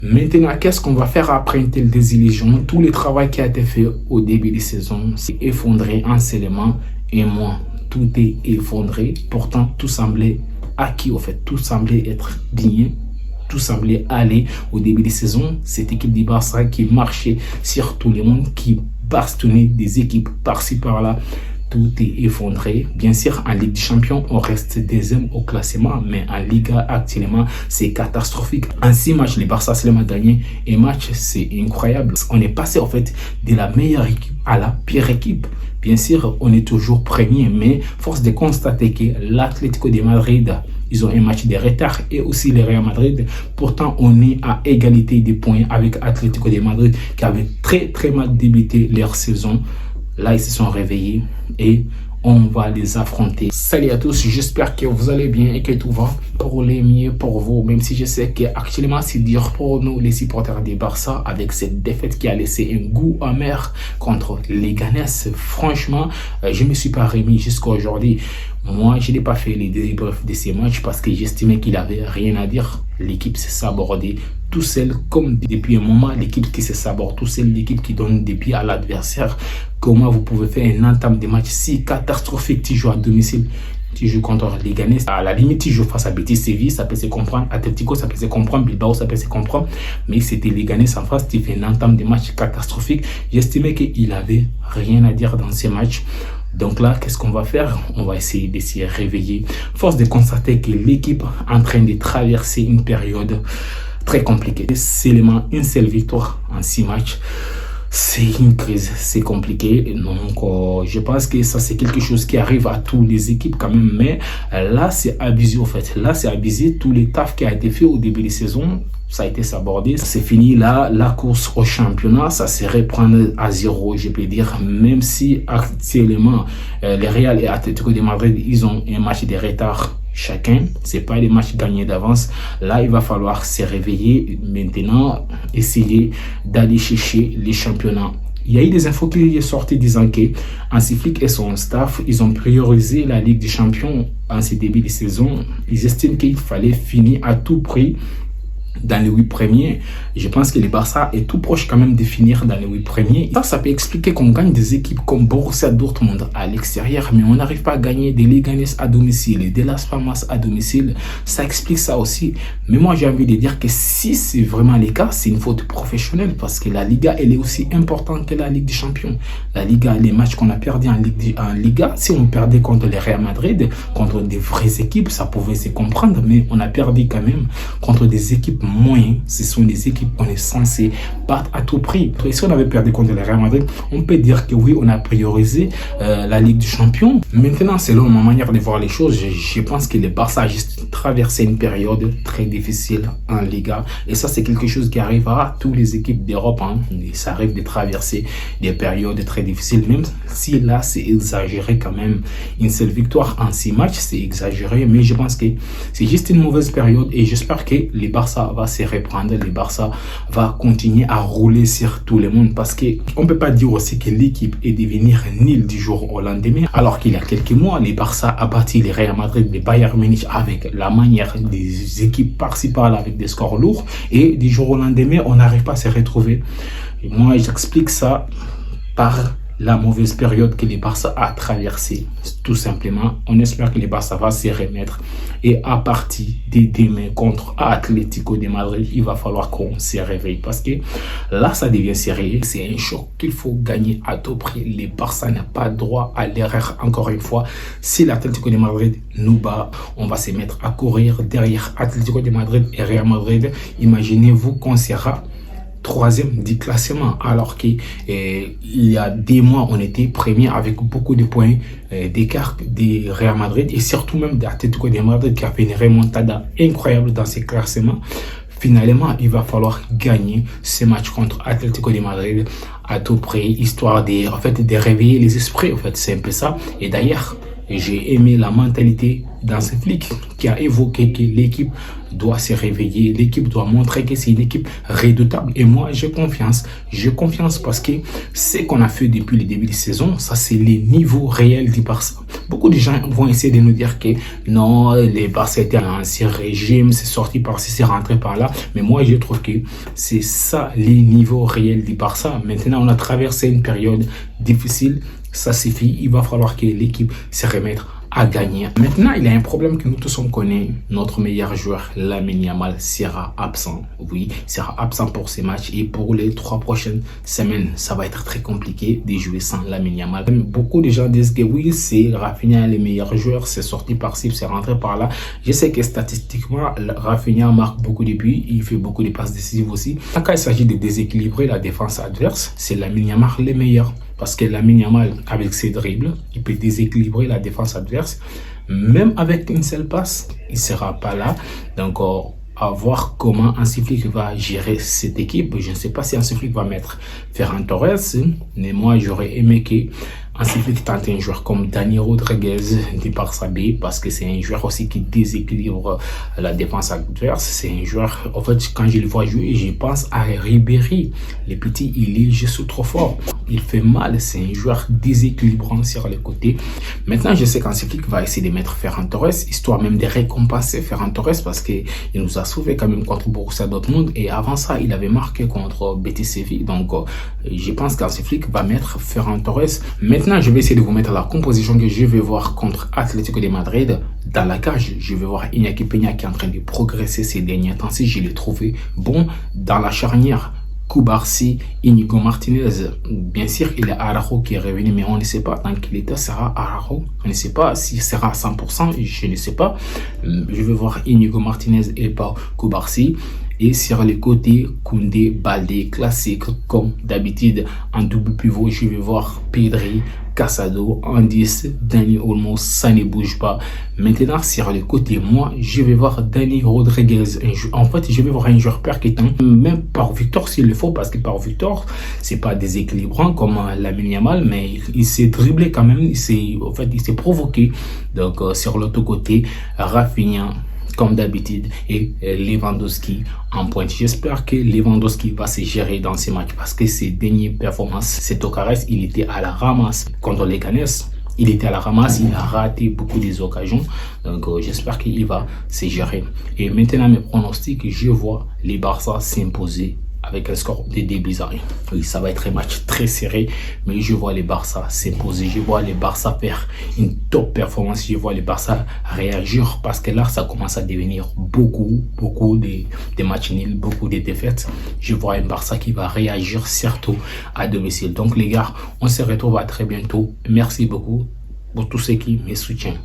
Maintenant, qu'est-ce qu'on va faire après une telle désillusion? Tout le travail qui a été fait au début de saison s'est effondré en seulement un mois. Tout est effondré. Pourtant, tout semblait acquis, au fait. Tout semblait être bien. Tout semblait aller au début de saison. Cette équipe du Barça qui marchait sur tout le monde, qui bastonnait des équipes par-ci par-là. Tout est effondré. Bien sûr, en Ligue des Champions, on reste deuxième au classement, mais en Liga, actuellement, c'est catastrophique. En 6 matchs, le Barça seulement gagné un match, c'est incroyable. On est passé, en fait, de la meilleure équipe à la pire équipe. Bien sûr, on est toujours premier, mais force de constater que l'Atlético de Madrid, ils ont un match de retard et aussi le Real Madrid. Pourtant, on est à égalité de points avec Atlético de Madrid qui avait très mal débuté leur saison. Là, ils se sont réveillés et on va les affronter. Salut à tous, j'espère que vous allez bien et que tout va pour les mieux pour vous. Même si je sais qu'actuellement, c'est dur pour nous, les supporters des Barça, avec cette défaite qui a laissé un goût amer contre les Ganes. Franchement, je ne me suis pas remis jusqu'à aujourd'hui. Moi, je n'ai pas fait les débriefs de ces matchs parce que j'estimais qu'il avait rien à dire. L'équipe s'est sabordée tout seul, comme depuis un moment, l'équipe qui se saborde tout seul, l'équipe qui donne des pieds à l'adversaire. Comment vous pouvez faire une entame de match si catastrophique? Tu joues à domicile, tu joues contre les Ganes. À la limite, tu joues face à Betis Séville, ça peut se comprendre. Atlético, ça peut se comprendre. Bilbao, ça peut se comprendre. Mais c'était les Ganes en face, tu fais une entame de match catastrophique. J'estimais qu'il avait rien à dire dans ces matchs. Donc là, qu'est-ce qu'on va faire? On va essayer de s'y réveiller. Force de constater que l'équipe est en train de traverser une période très compliquée. Seulement une seule victoire en 6 matchs. C'est une crise, c'est compliqué. Donc, je pense que ça, c'est quelque chose qui arrive à toutes les équipes quand même. Mais là, c'est abusé, en fait. Là, c'est abusé. Tout le taf qui a été fait au début de saison, ça a été sabordé. C'est fini là, la course au championnat, ça se reprend à 0, je peux dire. Même si actuellement, les Real et Atlético de Madrid, ils ont un match de retard chacun. C'est pas des matchs gagnés d'avance. Là, il va falloir se réveiller maintenant, essayer d'aller chercher les championnats. Il y a eu des infos qui sont sorties disant que Hansi Flick et son staff, ils ont priorisé la Ligue des Champions en ce début de saison. Ils estiment qu'il fallait finir à tout prix dans les 8 premiers. Je pense que le Barça est tout proche quand même de finir dans les 8 premiers. Ça peut expliquer qu'on gagne des équipes comme Borussia Dortmund à l'extérieur, mais on n'arrive pas à gagner des Leganés à domicile et de Las Palmas à domicile. Ça explique ça aussi. Mais moi, j'ai envie de dire que si c'est vraiment le cas, c'est une faute professionnelle parce que la Liga, elle est aussi importante que la Ligue des Champions. La Liga, les matchs qu'on a perdus en Liga, si on perdait contre le Real Madrid, contre des vraies équipes, ça pouvait se comprendre, mais on a perdu quand même contre des équipes moyens. Ce sont des équipes qu'on est censé battre à tout prix. Et si on avait perdu contre le Real Madrid, on peut dire que oui, on a priorisé la Ligue des Champions. Maintenant, selon ma manière de voir les choses, je pense que le Barça a juste traversé une période très difficile en Liga. Et ça, c'est quelque chose qui arrive à toutes les équipes d'Europe. Ça arrive de traverser des périodes très difficiles, même si là, c'est exagéré quand même. Une seule victoire en 6 matchs, c'est exagéré. Mais je pense que c'est juste une mauvaise période et j'espère que le Barça va se reprendre, le Barça va continuer à rouler sur tout le monde parce que on peut pas dire aussi que l'équipe est devenue nulle du jour au lendemain alors qu'il y a quelques mois, le Barça a battu le Real Madrid, le Bayern Munich avec la manière des équipes par-ci par-là avec des scores lourds et du jour au lendemain, on n'arrive pas à se retrouver. Et moi, j'explique ça par la mauvaise période que le Barça a traversée. Tout simplement, on espère que le Barça va se remettre et à partir de demain contre Atlético de Madrid, il va falloir qu'on se réveille parce que là, ça devient sérieux. C'est un choc qu'il faut gagner à tout prix. Le Barça n'a pas droit à l'erreur encore une fois. Si l'Atlético de Madrid nous bat, on va se mettre à courir derrière Atlético de Madrid et Real Madrid. Imaginez-vous qu'on sera 3e du classement alors qu'il y a des mois on était premier avec beaucoup de points d'écart de Real Madrid et surtout même d'Atlético de Madrid qui a fait une remontada incroyable dans ces classements. Finalement, il va falloir gagner ce match contre Atlético de Madrid à tout prix, histoire de réveiller les esprits. En fait, c'est un peu ça. Et d'ailleurs, j'ai aimé la mentalité d'Hansi Flick qui a évoqué que l'équipe doit se réveiller, l'équipe doit montrer que c'est une équipe redoutable. Et moi, j'ai confiance. J'ai confiance parce que ce qu'on a fait depuis le début de saison, ça c'est les niveaux réels du Barça. Beaucoup de gens vont essayer de nous dire que non, les Barça étaient un ancien régime, c'est sorti par-ci, c'est rentré par là. Mais moi, je trouve que c'est ça les niveaux réels du Barça. Maintenant, on a traversé une période difficile. Ça suffit. Il va falloir que l'équipe se remette à gagner. Maintenant, il y a un problème que nous tous on connaît. Notre meilleur joueur, Lamine Yamal, sera absent. Oui, sera absent pour ces matchs et pour les 3 prochaines semaines. Ça va être très compliqué de jouer sans Lamine Yamal. Beaucoup de gens disent que oui, c'est Rafinha le meilleur joueur. C'est sorti par-ci, c'est rentré par là. Je sais que statistiquement, Rafinha marque beaucoup de buts. Il fait beaucoup de passes décisives aussi. Quand il s'agit de déséquilibrer la défense adverse, c'est Lamine Yamal le meilleur. Parce que Lamine Yamal, avec ses dribbles, il peut déséquilibrer la défense adverse. Même avec une seule passe, il ne sera pas là. Donc, à voir comment Hansi Flick va gérer cette équipe. Je ne sais pas si Hansi Flick va mettre Ferran Torres, mais moi, j'aurais aimé que Hansi Flick tente un joueur comme Dani Rodriguez du Barça B, parce que c'est un joueur aussi qui déséquilibre la défense adverse. C'est un joueur, en fait, quand je le vois jouer, je pense à Ribéry. Le petit, il est juste trop fort. Il fait mal, c'est un joueur déséquilibrant sur les côtés. Maintenant, je sais qu'Hansi Flick va essayer de mettre Ferran Torres, histoire même de récompenser Ferran Torres, parce qu'il nous a sauvé quand même contre Borussia Dortmund, et avant ça, il avait marqué contre Betis Séville. Donc, je pense qu'Hansi Flick va mettre Ferran Torres. Maintenant, je vais essayer de vous mettre la composition que je vais voir contre Atlético de Madrid. Dans la cage, je vais voir Iñaki Peña qui est en train de progresser ces derniers temps. Si je l'ai trouvé bon dans la charnière, Cubarsí, Inigo Martinez, bien sûr, il y a Araujo qui est revenu, mais on ne sait pas. Tant qu'il était, sera Araujo. On ne sait pas s'il sera à 100%, je ne sais pas. Je vais voir Inigo Martinez et pas Cubarsí. Et sur les côtés, Koundé, Baldé, classique, comme d'habitude. En double pivot, je vais voir Pedri, Casado, en 10, Dani Olmo, ça ne bouge pas. Maintenant, sur les côtés, moi, je vais voir Dani Rodriguez. En fait, je vais voir un joueur percutant, même par Victor s'il le faut, parce que par Victor, c'est pas déséquilibrant comme Lamine Yamal, mais il s'est dribblé quand même, il s'est provoqué. Donc, sur l'autre côté, Rafinha, comme d'habitude, et Lewandowski en pointe. J'espère que Lewandowski va se gérer dans ces matchs parce que ses dernières performances, c'est Tocares, il était à la ramasse contre les Canes. Il était à la ramasse, il a raté beaucoup des occasions. Donc, j'espère qu'il va se gérer. Et maintenant, mes pronostics, je vois les Barça s'imposer avec un score de 2-1. Oui, ça va être un match très serré, mais je vois les Barça s'imposer. Je vois les Barça faire une top performance. Je vois les Barça réagir parce que là, ça commence à devenir beaucoup de matchs nuls, beaucoup de défaites. Je vois un Barça qui va réagir surtout à domicile. Donc, les gars, on se retrouve à très bientôt. Merci beaucoup pour tous ceux qui me soutiennent.